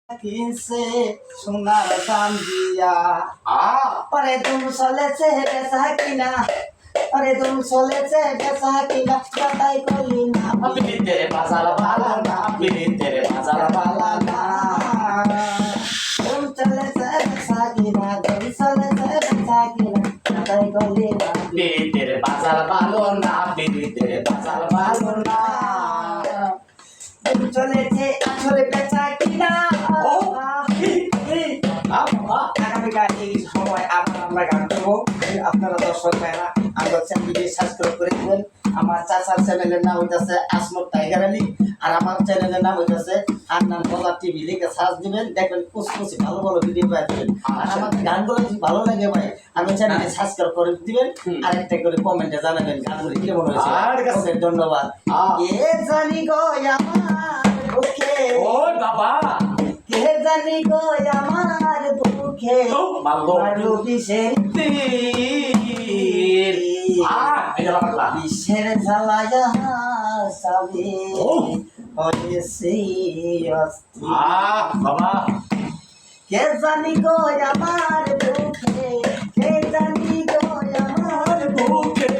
কিনছে সোনার দাম দিয়া পরে তুম চলেছে বেচা কিনা পরে তুম চলেছে বেচা কিনা তাই করলি না তেরে বাজার ভালো না তেরে বাজার ভালো না তুম চলেছে বেচা কিনা তুম চলেছে বেচা কিনা তাই করলি না তেরে বাজার ভালো না তেরে বাজার ভালো না তুম চলেছে আসলে বেচা কিনা আগামীকাল এই সময় আবার আমরা গান করবো। আপনারা দর্শক ভাইরা আমার চ্যানেলটি সাবস্ক্রাইব করে দিবেন। আমার চাচার চ্যানেলের নাম হইতেছে আসমত টাইগার আলী, আর আমার চ্যানেলের নাম হইতেছে আন্নান বাজার টিভি, লিখে সার্চ দিবেন, দেখবেন কুচকুচি ভালো ভালো ভিডিও পাই দিবেন। আর আমার গানগুলো যদি ভালো লাগে ভাই আমি চ্যানেলে সাবস্ক্রাইব করে দিবেন, আর একটা করে কমেন্টে জানাবেন গানগুলো কেমন হয়েছে। ওকে, ধন্যবাদ। এ জানি গো আমার বুকে, ও বাবা কে জানি গো আমার বুকে মারলো বিষের তীর। এটা বাবা বিষের জ্বালায়া সাবে হয়েছে অস্থির। বাবা কে জানি গো আমার বুকে, কে জানি গো আমার বুকে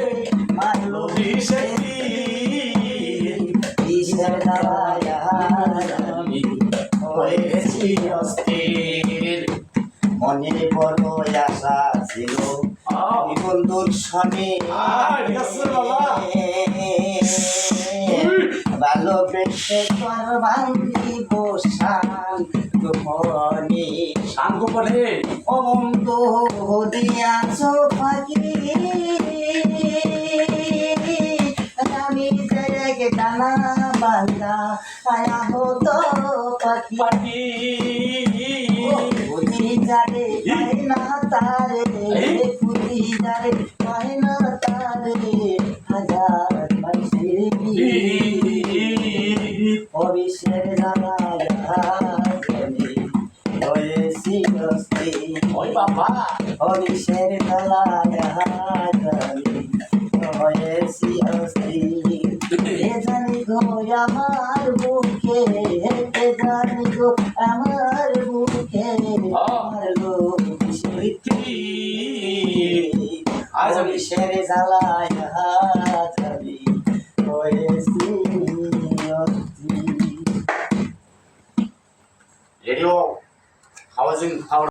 মারলো বিষের তীর। বিষের জ্বালায়া আমি হয়েছি অস্থির। মনে বড় আশা ছিল বন্ধুর সনে ভালোবেসে করবান্দি বসান গোপনে শান গোপনে ও বন্ধু দিয়াছ পাখি আমি যে ডানা বান্ধা আয়া হতো পাখি পাটি পুরি যারে পায় না তারে, পুরি যারে পায় না তারে হাজার মানুষের অবিশ্বের জ্বালায় হয়েছি অস্থির। ওই বাবা অবিশ্বের জ্বালায় হয়েছি অস্থির। কে জানি গো আমার বুকে, কে জানি গো আমার বুকে মারলো বিষের তীর। অবিশ্বের জ্বালায়